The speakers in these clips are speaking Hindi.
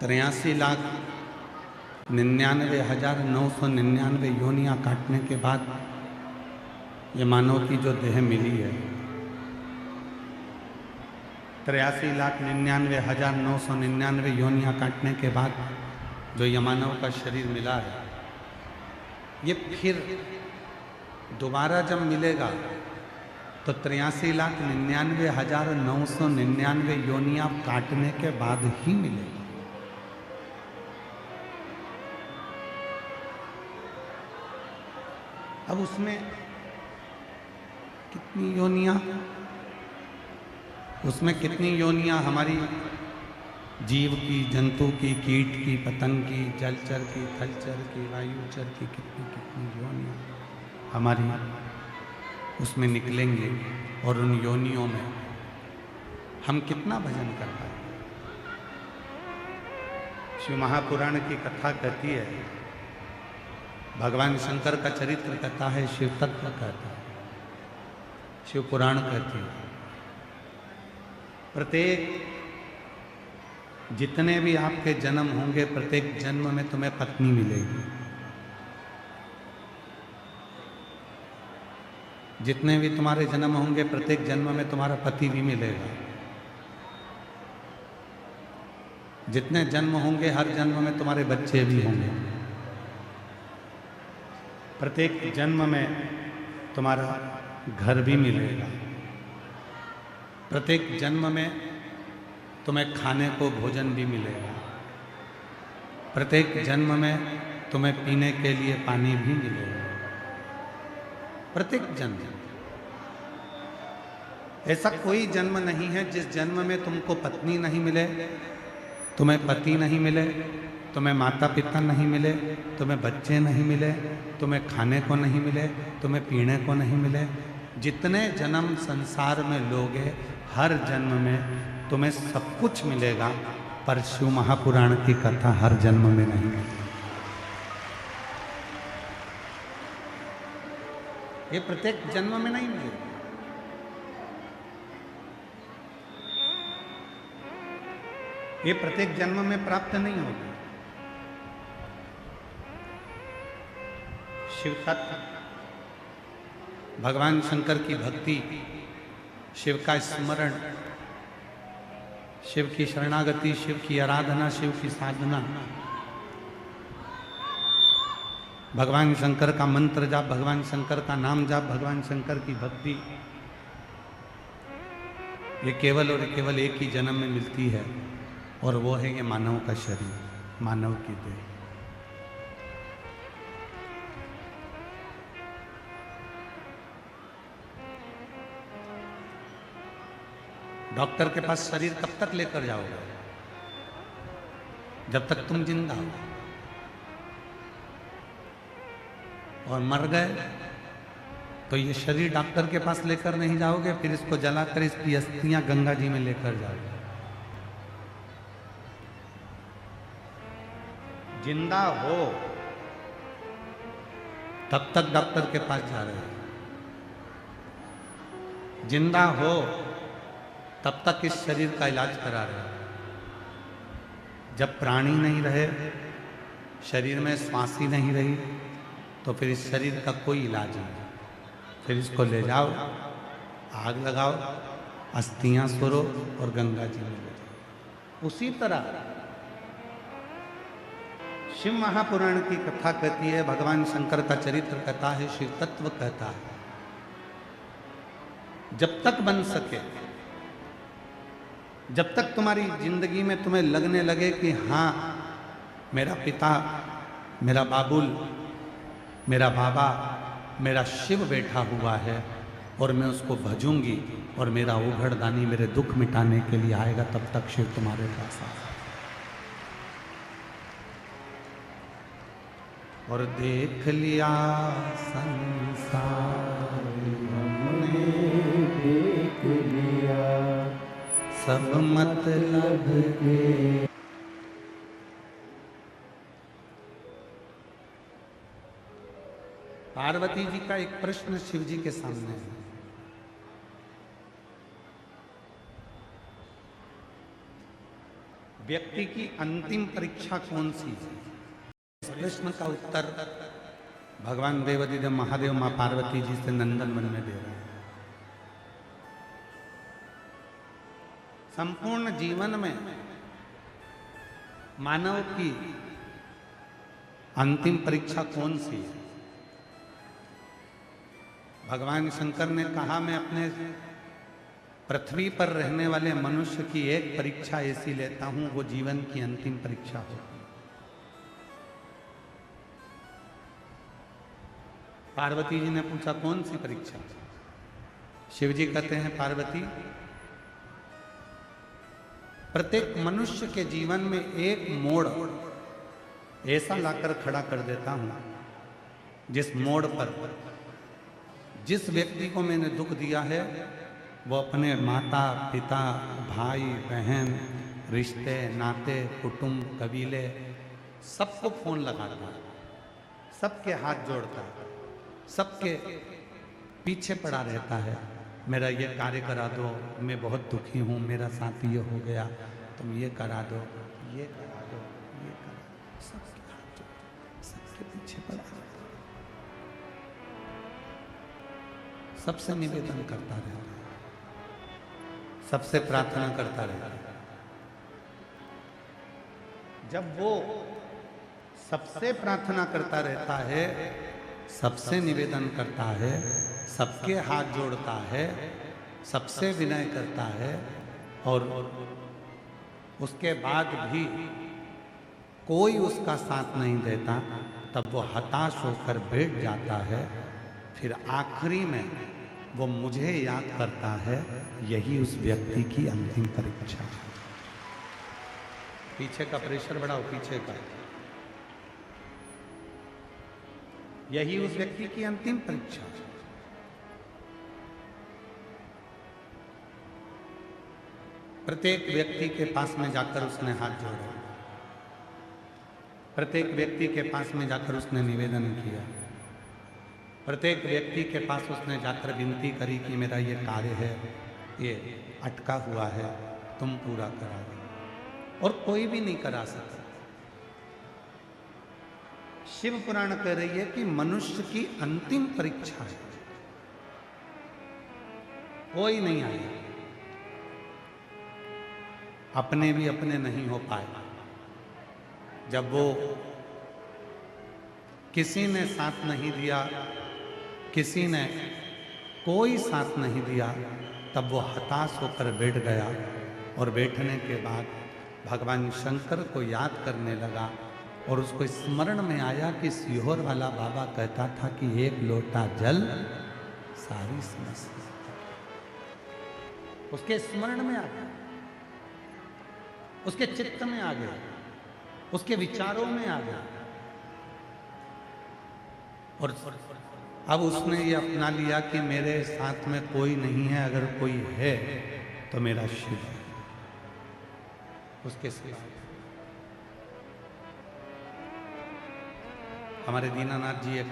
83,99,999 योनियां काटने के बाद ये मानव की जो देह मिली है, 83,99,999 योनियां काटने के बाद जो यमानव का शरीर मिला है, ये फिर दोबारा जब मिलेगा तो 83,99,999 योनियां काटने के बाद ही मिलेगा। अब उसमें कितनी योनियां हमारी जीव की, जंतु की, कीट की, पतंग की, जलचर की, थलचर की, वायुचर की, कितनी योनियां हमारी उसमें निकलेंगे और उन योनियों में हम कितना भजन कर पाए। शिव महापुराण की कथा कहती है, भगवान शंकर का चरित्र कहता है, शिव तत्व कहता है, शिव पुराण कहती है। प्रत्येक जितने भी आपके जन्म होंगे, प्रत्येक जन्म में तुम्हें पत्नी मिलेगी। जितने भी तुम्हारे जन्म होंगे, प्रत्येक जन्म में तुम्हारा पति भी मिलेगा। जितने जन्म होंगे, हर जन्म में तुम्हारे बच्चे भी होंगे। प्रत्येक जन्म में तुम्हारा घर भी मिलेगा। प्रत्येक जन्म में तुम्हें खाने को भोजन भी मिलेगा। प्रत्येक जन्म में तुम्हें पीने के लिए पानी भी मिलेगा। प्रत्येक जन्म। ऐसा कोई जन्म नहीं है जिस जन्म में तुमको पत्नी नहीं मिले, तुम्हें पति नहीं मिले, तुम्हें माता पिता नहीं मिले, तुम्हें बच्चे नहीं मिले, तुम्हें खाने को नहीं मिले, तुम्हें पीने को नहीं मिले। जितने जन्म संसार में लोगे, हर जन्म में तुम्हें सब कुछ मिलेगा, पर शिव महापुराण की कथा हर जन्म में नहीं मिलेगी। ये प्रत्येक जन्म में नहीं मिलेगी। ये प्रत्येक जन्म में प्राप्त नहीं होगी। शिव तत्व, भगवान शंकर की भक्ति, शिव का स्मरण, शिव की शरणागति, शिव की आराधना, शिव की साधना, भगवान शंकर का मंत्र जाप, भगवान शंकर का नाम जाप, भगवान शंकर की भक्ति, ये केवल और केवल एक ही जन्म में मिलती है, और वो है ये मानव का शरीर, मानव की देह। डॉक्टर के पास शरीर कब तक लेकर जाओगे? जब तक तुम जिंदा हो। और मर गए तो ये शरीर डॉक्टर के पास लेकर नहीं जाओगे, फिर इसको जलाकर इसकी अस्थियां गंगा जी में लेकर जाओगे। जिंदा हो तब तक डॉक्टर के पास जा रहे हो। जिंदा हो तब तक इस शरीर का इलाज करा रहे हो। जब प्राणी नहीं रहे, शरीर में श्वास ही नहीं रही, तो फिर इस शरीर का कोई इलाज नहीं। फिर इसको ले जाओ, आग लगाओ, अस्थियां सोरो और गंगा जी में ले जाओ। उसी तरह शिव महापुराण की कथा कहती है, भगवान शंकर का चरित्र कहता है, शिव तत्व कहता है, जब तक बन सके, जब तक तुम्हारी जिंदगी में तुम्हें लगने लगे कि हाँ, मेरा पिता, मेरा बाबुल, मेरा बाबा, मेरा शिव बैठा हुआ है और मैं उसको भजूंगी और मेरा उघड़दानी मेरे दुख मिटाने के लिए आएगा, तब तक शिव तुम्हारे पास आएगा। और देख लिया संसार हमने, देख लिया सब मतलब के। पार्वती जी का एक प्रश्न शिव जी के सामने है। व्यक्ति की अंतिम परीक्षा कौन सी है? इस प्रश्न का उत्तर भगवान देवाधिदेव महादेव मां पार्वती जी से नंदनवन में दे रहे हैं। संपूर्ण जीवन में मानव की अंतिम परीक्षा कौन सी है? भगवान शंकर ने कहा, मैं अपने पृथ्वी पर रहने वाले मनुष्य की एक परीक्षा ऐसी लेता हूं, वो जीवन की अंतिम परीक्षा होगी। पार्वती जी ने पूछा, कौन सी परीक्षा? शिव जी कहते हैं, पार्वती, प्रत्येक मनुष्य के जीवन में एक मोड़ ऐसा लाकर खड़ा कर देता हूं, जिस मोड़ पर जिस व्यक्ति को मैंने दुख दिया है वो अपने माता पिता भाई बहन रिश्ते नाते कुटुंब कबीले सबको फोन लगाता है, सबके हाथ जोड़ता है, सबके पीछे पड़ा रहता है, मेरा ये कार्य करा दो, मैं बहुत दुखी हूँ, मेरा साथ ये हो गया, तुम ये करा दो, ये करा दो, ये करा दो, सबके हाथ जोड़ता, सबके पीछे पड़ा रहता, सबसे निवेदन करता रहता, सबसे प्रार्थना करता रहता। जब वो सबसे प्रार्थना करता रहता है, सबसे निवेदन करता है, सबके हाथ जोड़ता है, सबसे विनय करता है और उसके बाद भी कोई उसका साथ नहीं देता, तब वो हताश होकर बैठ जाता है। फिर आखिरी में वो मुझे याद करता है, यही उस व्यक्ति की अंतिम परीक्षा है। पीछे का प्रेशर बढ़ाओ, पीछे का। यही उस व्यक्ति की अंतिम परीक्षा है। प्रत्येक व्यक्ति के पास में जाकर उसने हाथ जोड़ा, प्रत्येक व्यक्ति के पास में जाकर उसने निवेदन किया, प्रत्येक व्यक्ति के पास उसने जाकर विनती करी कि मेरा ये कार्य है, ये अटका हुआ है, तुम पूरा करा दो। और कोई भी नहीं करा सकता। शिव पुराण कह रही है कि मनुष्य की अंतिम परीक्षा है, कोई नहीं आया। अपने भी अपने नहीं हो पाए। जब वो किसी ने साथ नहीं दिया, किसी ने कोई साथ नहीं दिया, तब वो हताश होकर बैठ गया और बैठने के बाद भगवान शंकर को याद करने लगा और उसको स्मरण में आया कि सीहोर वाला बाबा कहता था कि एक लोटा जल सारी समस्या। उसके स्मरण में आ गया, उसके चित्त में आ गया, उसके विचारों में आ गया और अब उसने ये अपना लिया कि मेरे साथ में कोई नहीं है, अगर कोई है तो मेरा शिव है। उसके सिवा हमारे दीनानाथ जी एक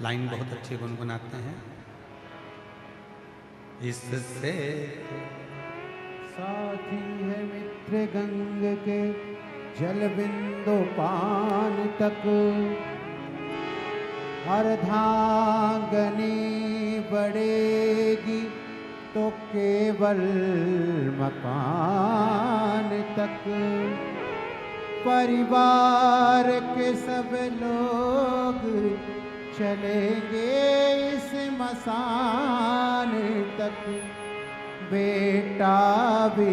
लाइन बहुत अच्छी गुनगुनाते हैं, इससे साथी है मित्र गंग के जल बिंदु पान तक, अर्धांगनी बढ़ेगी तो केवल मकान तक। परिवार के सब लोग चलेंगे इस मसान तक, बेटा भी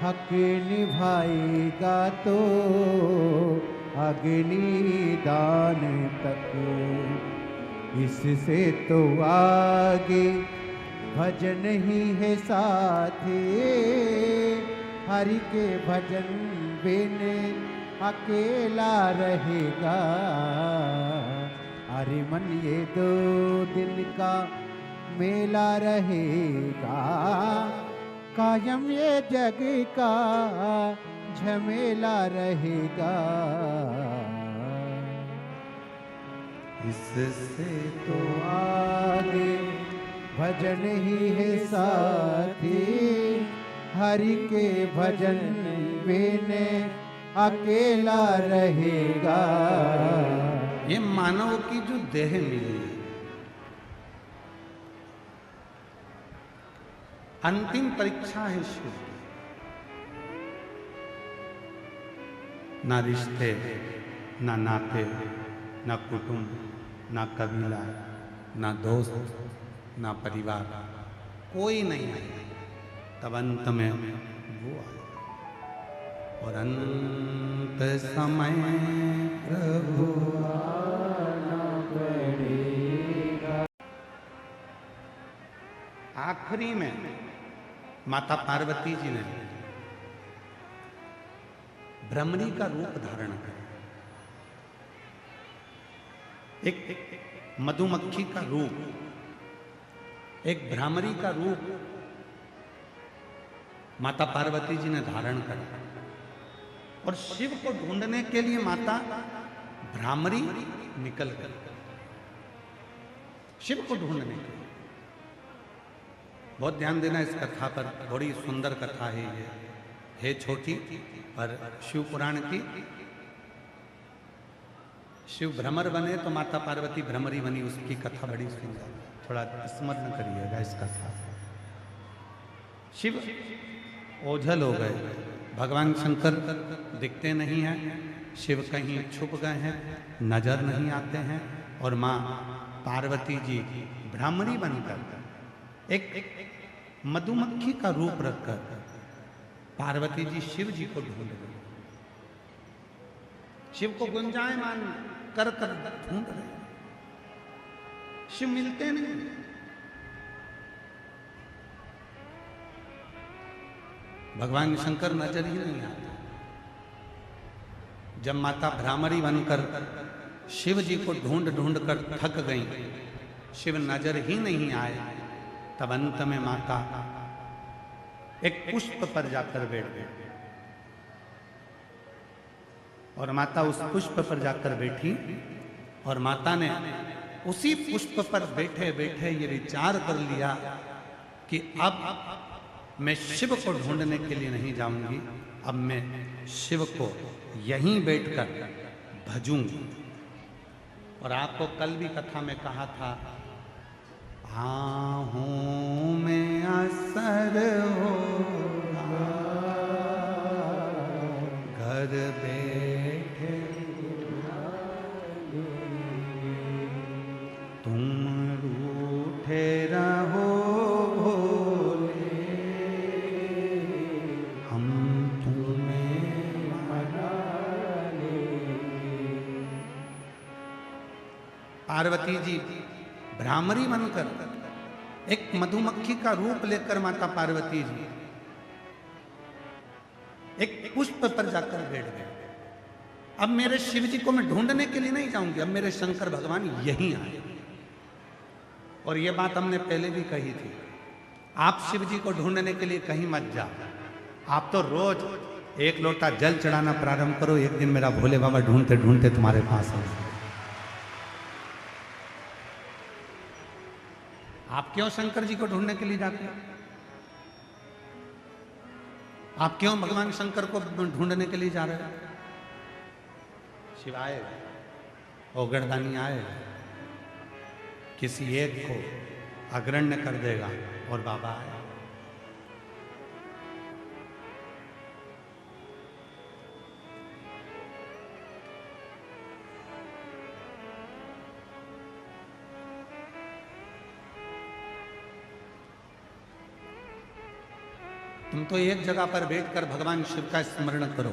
हक निभाएगा तो अग्नि दान तक। इससे तो आगे भजन ही है साथी, हरि के भजन बिन अकेला रहेगा। अरे मन ये 2 दिन का मेला रहेगा, कायम ये जग का झमेला रहेगा। इससे तो आगे भजन ही है साथी, हरि के भजन बिने अकेला रहेगा। ये मानव की जो देह मिली है, अंतिम परीक्षा है शिव की। ना रिश्ते, ना नाते, ना कुटुंब, ना कबीला, ना दोस्त, ना परिवार, कोई नहीं आया। तब अंत में वो आया और अंत समय प्रभु आना पड़ेगा। आखिरी में माता पार्वती जी ने भ्रमरी का रूप धारण किया, एक मधुमक्खी का रूप, एक भ्रामरी का रूप माता पार्वती जी ने धारण करा। और शिव को ढूंढने के लिए माता भ्रामरी निकल गई, शिव को ढूंढने के लिए। बहुत ध्यान देना इस कथा पर, बड़ी सुंदर कथा है ये, है छोटी पर शिव पुराण की। शिव भ्रमर बने तो माता पार्वती भ्रमरी बनी, उसकी कथा बड़ी सुंदर, थोड़ा स्मरण करिएगा इस कथा। शिव ओझल हो गए, भगवान शंकर दिखते नहीं हैं, शिव कहीं छुप गए हैं, नजर नहीं आते हैं। और माँ पार्वती जी भ्रामरी बनकर एक मधुमक्खी का रूप रखकर पार्वती जी शिव जी को ढूंढ रहे, शिव को गुंजायमान कर कर ढूंढ रहे, शिव मिलते नहीं। भगवान शंकर नजर ही नहीं आते। जब माता भ्रामरी बनकर शिव जी को ढूंढ ढूंढ कर थक गई, शिव नजर ही नहीं आए, तब अंत में माता एक पुष्प पर जाकर बैठ गई। और माता उस पुष्प पर जाकर बैठी और माता ने उसी पुष्प पर बैठे बैठे ये विचार कर लिया कि अब मैं शिव को ढूंढने के लिए नहीं जाऊंगी, अब मैं शिव को यहीं बैठकर भजूंगी। और आपको कल भी कथा में कहा था, आहूं में असर होगा, घर बैठे तुम रूठे रहो भोले, हम तुम्हें मना लेंगे। पार्वती जी भ्रामरी बनकर एक मधुमक्खी का रूप लेकर माता पार्वती जी एक पुष्प पर जाकर बैठ गए। अब मेरे शिव जी को मैं ढूंढने के लिए नहीं जाऊंगी, अब मेरे शंकर भगवान यहीं आए। और ये बात हमने पहले भी कही थी, आप शिव जी को ढूंढने के लिए कहीं मत जाओ, आप तो रोज एक लोटा जल चढ़ाना प्रारंभ करो, एक दिन मेरा भोले बाबा ढूंढते ढूंढते तुम्हारे पास आए। आप क्यों शंकर जी को ढूंढने के लिए जाते हैं? आप क्यों भगवान शंकर को ढूंढने के लिए जा रहे हैं? शिव आएगा, ओगरदानी आएगा, किसी एक को अग्रण्य कर देगा और बाबा आएगा। तुम तो एक जगह पर बैठकर भगवान शिव का स्मरण करो।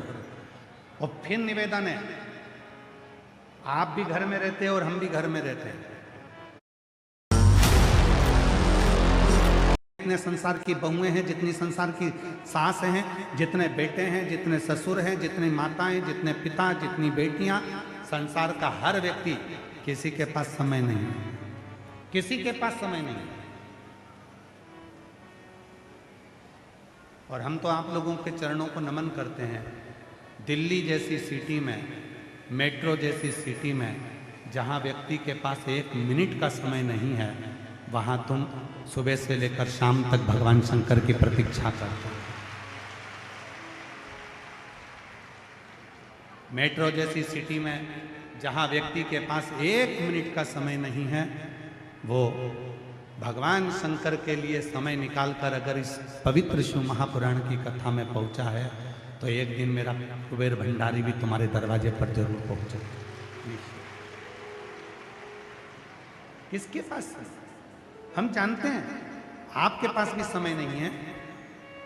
और फिर निवेदन है, आप भी घर में रहते हैं और हम भी घर में रहते हैं। जितने संसार की बहुएं हैं, जितनी संसार की सास हैं, जितने बेटे हैं, जितने ससुर हैं, जितनी माताएं, जितने पिता, जितनी बेटियां, संसार का हर व्यक्ति, किसी के पास समय नहीं है, किसी के पास समय नहीं है। और हम तो आप लोगों के चरणों को नमन करते हैं। दिल्ली जैसी सिटी में, मेट्रो जैसी सिटी में, जहाँ व्यक्ति के पास एक मिनट का समय नहीं है, वहाँ तुम सुबह से लेकर शाम तक भगवान शंकर की प्रतीक्षा करते हो। मेट्रो जैसी सिटी में जहाँ व्यक्ति के पास 1 मिनट का समय नहीं है, वो भगवान शंकर के लिए समय निकालकर अगर इस पवित्र शिव महापुराण की कथा में पहुंचा है, तो एक दिन मेरा कुबेर भंडारी भी तुम्हारे दरवाजे पर जरूर पहुंचे। किसके पास समय? हम जानते हैं आपके पास भी समय नहीं है।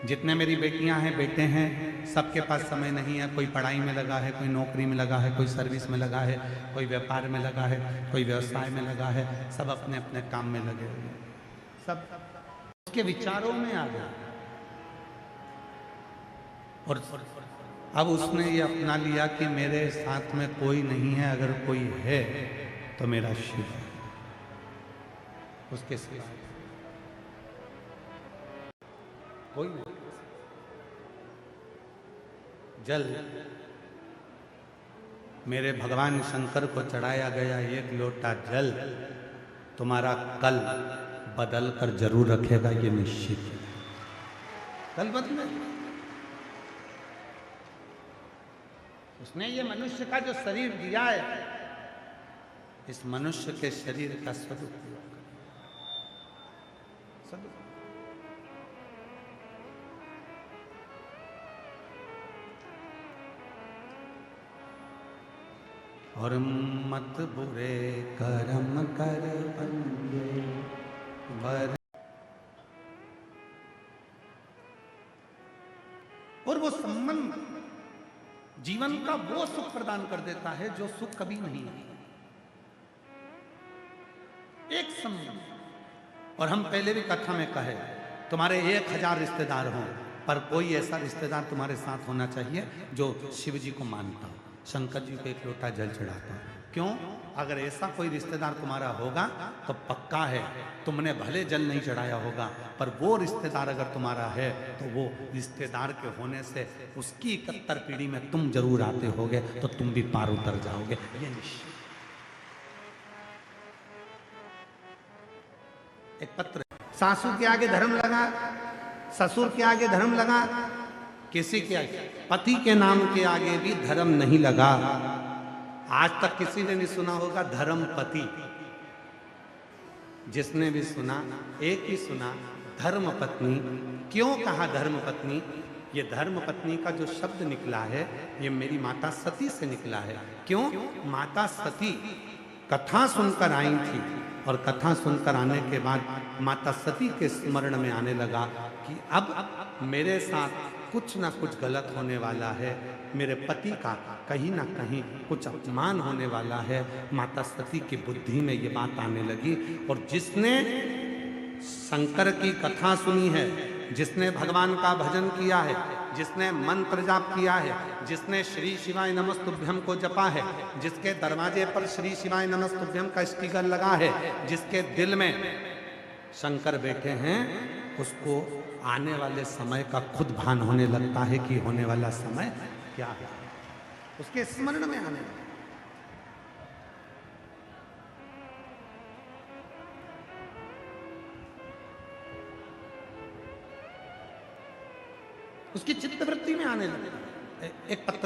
जितने मेरी बेटियां हैं, बेटे हैं, सबके पास समय नहीं है। कोई पढ़ाई में लगा है, कोई नौकरी में लगा है, कोई सर्विस में लगा है, कोई व्यापार में लगा है, कोई व्यवसाय में लगा है। सब अपने अपने काम में लगे हुए हैं, सब उसके विचारों में आ गया। और अब उसने ये अपना लिया कि मेरे साथ में कोई नहीं है, अगर कोई है तो मेरा शिव है, उसके सिवा कोई नहीं। जल मेरे भगवान शंकर को चढ़ाया गया 1 लोटा जल तुम्हारा कल बदल कर जरूर रखेगा, ये निश्चित है। कल बदले। उसने ये मनुष्य का जो शरीर दिया है, इस मनुष्य के शरीर का सदुपयोग और मत बुरे कर्म कर बंदे वर। और वो संबंध जीवन का वो सुख प्रदान कर देता है जो सुख कभी नहीं है। एक संबंध। और हम पहले भी कथा में कहे, तुम्हारे 1000 रिश्तेदार हों, पर कोई ऐसा रिश्तेदार तुम्हारे साथ होना चाहिए जो शिव जी को मानता हो, शंकर जी को 1 लोटा जल चढ़ाता हो। क्यों? अगर ऐसा कोई रिश्तेदार तुम्हारा होगा तो पक्का है तुमने भले जल नहीं चढ़ाया होगा, पर वो रिश्तेदार अगर तुम्हारा है तो वो रिश्तेदार के होने से उसकी 71 पीढ़ी में तुम जरूर आते होगे, तो तुम भी पार उतर जाओगे, ये निश्चित। एक पत्र, सासू के आगे धर्म लगा, ससुर के आगे धर्म लगा, किसी के आगे, पति के नाम के आगे भी धर्म नहीं लगा। आज तक किसी ने नहीं सुना होगा धर्म पति। जिसने भी सुना, एक ही सुना, धर्म पत्नी। क्यों कहा धर्म पत्नी? ये धर्म पत्नी का जो शब्द निकला है, ये मेरी माता सती से निकला है। क्यों? माता सती कथा सुनकर आई थी, और कथा सुनकर आने के बाद माता सती के स्मरण में आने लगा कि अब मेरे साथ कुछ ना कुछ गलत होने वाला है, मेरे पति का कहीं ना कहीं कुछ अपमान होने वाला है। माता सती की बुद्धि में ये बात आने लगी। और जिसने शंकर की कथा सुनी है, जिसने भगवान का भजन किया है, जिसने मंत्र जाप किया है, जिसने श्री शिवाय नमस्तुभ्यम को जपा है, जिसके दरवाजे पर श्री शिवाय नमस्तुभ्यम का स्टिकर लगा है, जिसके दिल में शंकर बैठे हैं, उसको आने वाले समय का खुद भान होने लगता है कि होने वाला समय क्या है, उसके स्मरण में आने लगता है। उसकी चित्तवृत्ति में आने लगता है। एक पत्र